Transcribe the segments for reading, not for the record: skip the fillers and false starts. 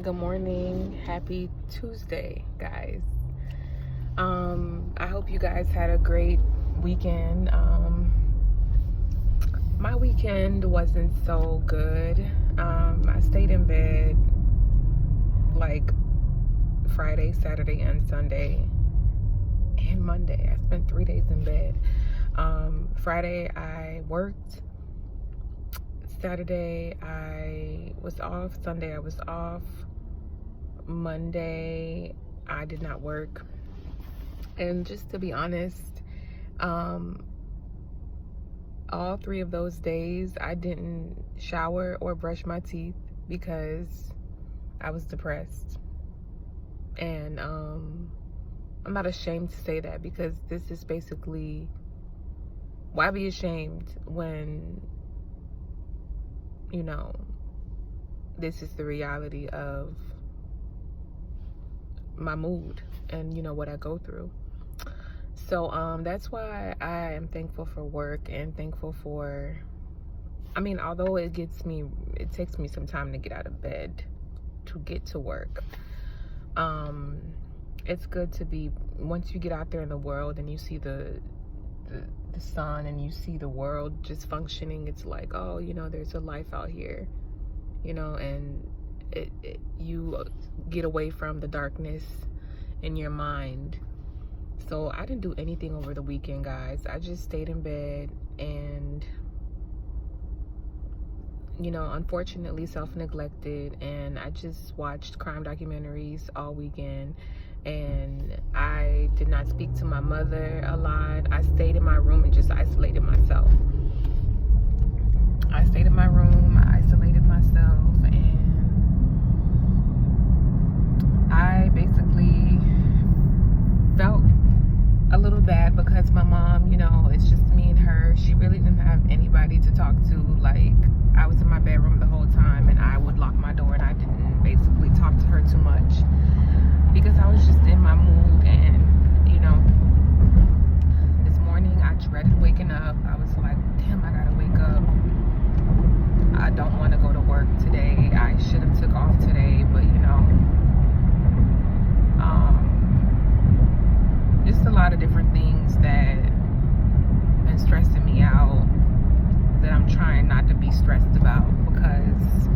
Good morning. Happy Tuesday, guys. I hope you guys had a great weekend. My weekend wasn't so good. I stayed in bed like Friday, Saturday, and Sunday, and Monday. I spent 3 days in bed. Friday, I worked. Saturday, I was off. Sunday, I was off. Monday, I did not work. And just to be honest, all 3 of those days, I didn't shower or brush my teeth because I was depressed. And I'm not ashamed to say that, because this is basically, why be ashamed when, this is the reality of my mood and what I go through. So that's why I am thankful for work and thankful for, although it takes me some time to get out of bed to get to work. It's good to be, once you get out there in the world and you see the sun and you see the world just functioning, it's like, oh, there's a life out here, and you get away from the darkness in your mind. So I didn't do anything over the weekend, guys. I just stayed in bed and, unfortunately self-neglected, and I just watched crime documentaries all weekend, and I did not speak to my mother a lot. I stayed in my room and just isolated myself. I isolated myself, and I basically felt a little bad because my mom, it's just me and her. She really didn't have anybody to talk to. Like, I was in my bedroom the whole time, and I would lock my door, and I didn't basically talk to her too much because I was just in my mood. And this morning I dreaded waking up. I was like, damn, I gotta wake up. I don't want to go to work today. I should have took off today, but just a lot of different things that been stressing me out that I'm trying not to be stressed about, because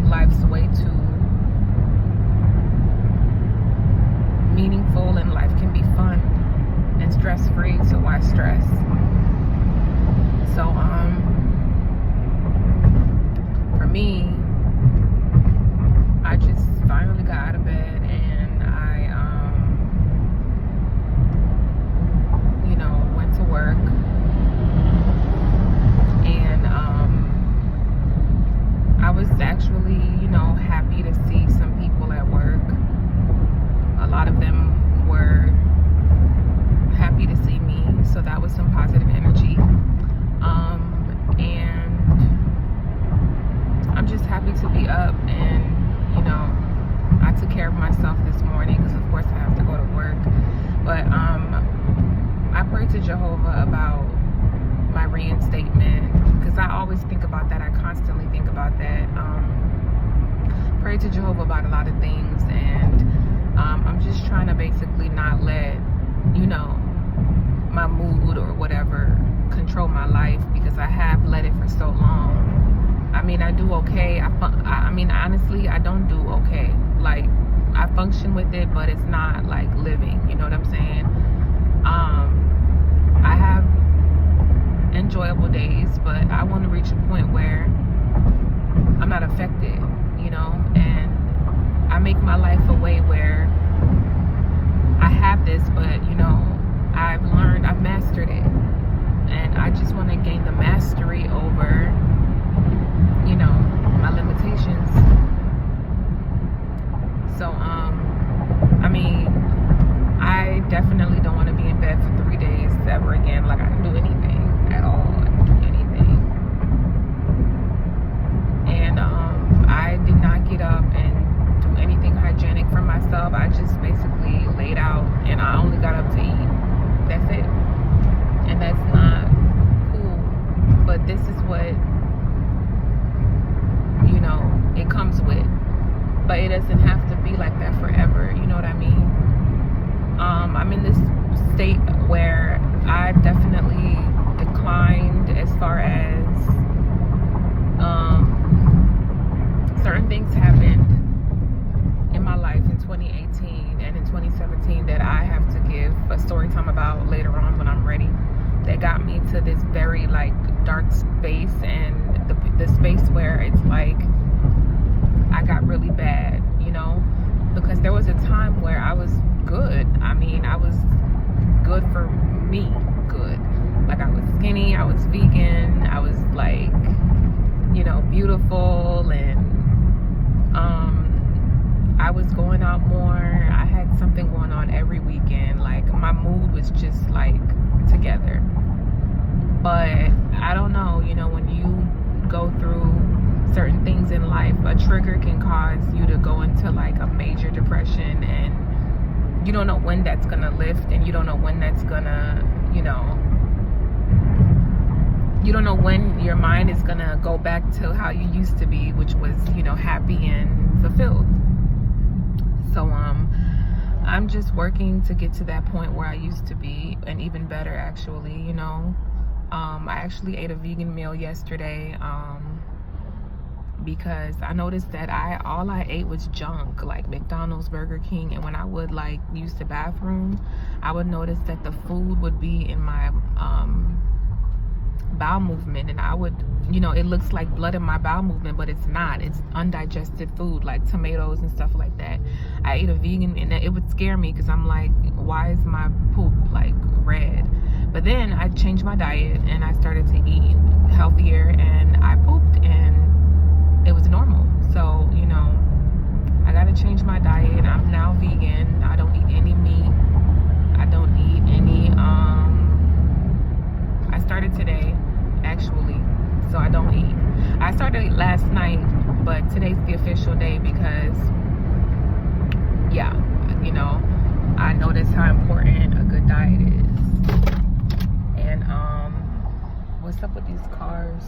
life's way too meaningful, and life can be fun and stress-free, so why stress? So for me, I just finally got out of bed, and I went to work, and I was actually happy to see some people at work. A lot of them were happy to see me, so that was some positive energy. And I'm just happy to be up, and I took care of myself this morning because of course I have to go to work. But I prayed to Jehovah about my reinstatement, because I always think about that. I constantly think about that. Prayed to Jehovah about a lot of things, and I'm just trying to basically not let my mood or whatever control my life, because I have let it for so long. I do okay. Honestly, I don't do okay. Like, I function with it, but it's not like living. You know what I'm saying? I have enjoyable days, but I want to reach a point where I'm not affected, and I make my life a way where I have this, but I've mastered it, and I just want to gain the mastery over my limitations. So I definitely don't want to be in bed for 3 days ever again. Like, I didn't do anything at all. I didn't do anything, and I did not get up and do anything hygienic for myself. I just basically laid out, and I only got up to eat. That's it. And that's not cool. But this is what comes with. But it doesn't have to be like that forever. You know what I mean? I'm in this state where I definitely declined as far as certain things happened in my life in 2018 and in 2017 that I have to give a story time about later on when I'm ready, that got me to this very like dark space, and the space where it's like I got really bad, you know, because there was a time where I was good. I mean, I was good for me, good. Like, I was skinny, I was vegan, I was like, you know, beautiful, and I was going out more. I had something going on every weekend. Like, my mood was just like together. But I don't know, you know, when you go through certain things in life, a trigger can cause you to go into like a major depression, and you don't know when that's gonna lift, and you don't know when that's gonna, you know, you don't know when your mind is gonna go back to how you used to be, which was, you know, happy and fulfilled. So I'm just working to get to that point where I used to be, and even better, actually, you know. I actually ate a vegan meal yesterday, because I noticed that all I ate was junk, like McDonald's, Burger King, and when I would like use the bathroom, I would notice that the food would be in my bowel movement, and I would, you know, it looks like blood in my bowel movement, but it's not. It's undigested food, like tomatoes and stuff like that. I ate a vegan, and it would scare me because I'm like, why is my poop like red? But then I changed my diet and I started to eat healthier, and I pooped and it was normal. So, you know, I gotta change my diet. I'm now vegan. I don't eat any meat. I don't eat any, I started today, actually, so I don't eat. I started last night, but today's the official day because, yeah, you know, I noticed how important a good diet is. And what's up with these cars?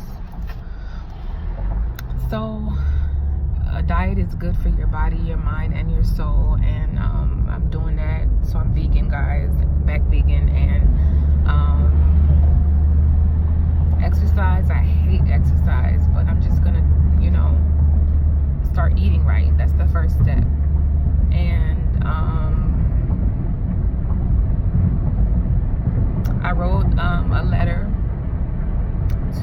So a diet is good for your body, your mind, and your soul, and I'm doing that. So I'm vegan, guys, back vegan. And exercise, I hate exercise, but I'm just gonna, you know, start eating right. That's the first step. And I wrote a letter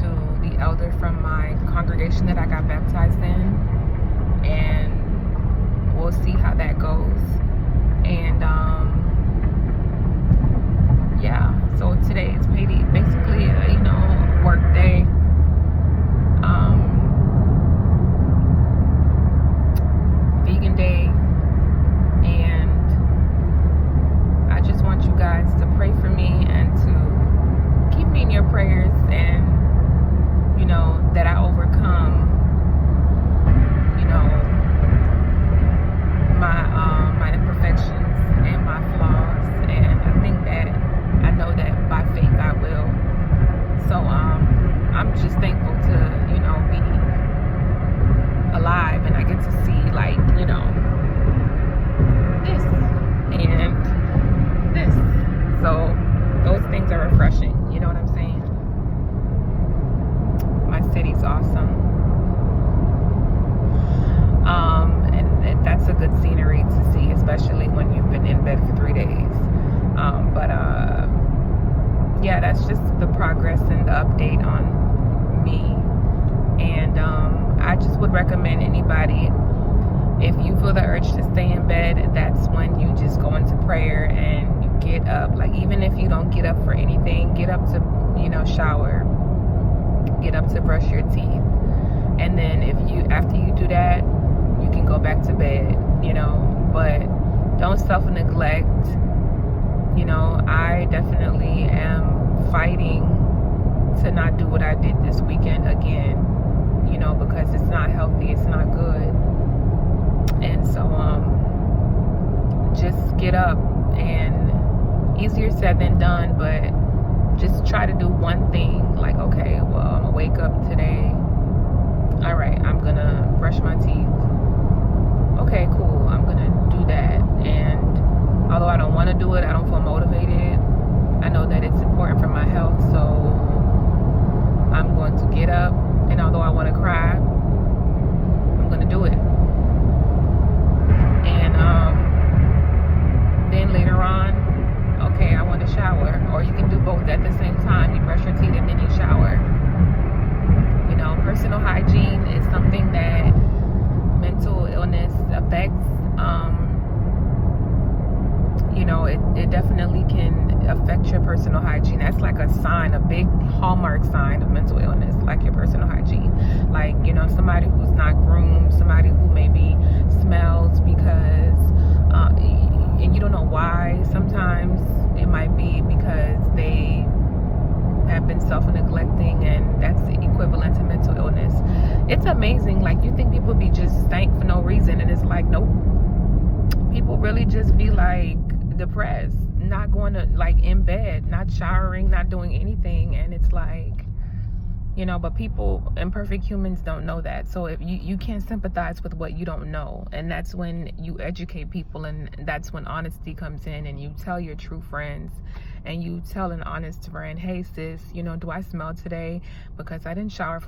to the elder from my congregation that I got baptized in, and we'll see how that goes. And yeah, so today is payday, basically, you know, work day. Vegan day. And I just want you guys to pray for me and to keep me in your prayers, and, you know, that I overcome, you know, my imperfections and my flaws. And I think that, I know that by faith I will. So I'm just thankful to, you know, be alive, and I get to see, like, you know, this and this. So those things are refreshing, you know what I'm saying? My city's awesome. And that's a good scenery to see, especially when you've been in bed for 3 days. Yeah, that's just the progress and the update on me. And I just would recommend anybody, if you feel the urge to stay in bed, that's when you just go into prayer and you get up. Like, even if you don't get up for anything, get up to, you know, shower, get up to brush your teeth. And then after you do that, you can go back to bed, you know. But don't self-neglect. You know, I definitely am fighting to not do what I did this weekend again, you know, because it's not healthy, it's not good. And so just get up, and easier said than done, but just try to do one thing. Like, okay, well, I'm gonna wake up today, all right, I'm gonna brush my teeth. Okay, cool, I'm gonna do that. And although I don't want to do it, I don't feel motivated. I know that it's important for my health, so I'm going to get up, and although I want to cry, I'm going to do it. And then later on, okay, I want to shower. Or you can do both at the same time. You brush your teeth and then you shower. You know, personal hygiene is something that mental illness affects. You know, it definitely can affect your personal hygiene. That's like a sign, a big hallmark sign of mental illness, like your personal hygiene. Like, you know, somebody who's not groomed, somebody who maybe smells because, and you don't know why. Sometimes it might be because they have been self-neglecting, and that's equivalent to mental illness. It's amazing. Like, you think people be just stank for no reason, and it's like, nope. People really just be like depressed, not going to, like, in bed, not showering, not doing anything. And it's like, you know, but people, imperfect humans, don't know that. So if you can't sympathize with what you don't know, and that's when you educate people, and that's when honesty comes in, and you tell your true friends, and you tell an honest friend, hey sis, you know, do I smell today? Because I didn't shower for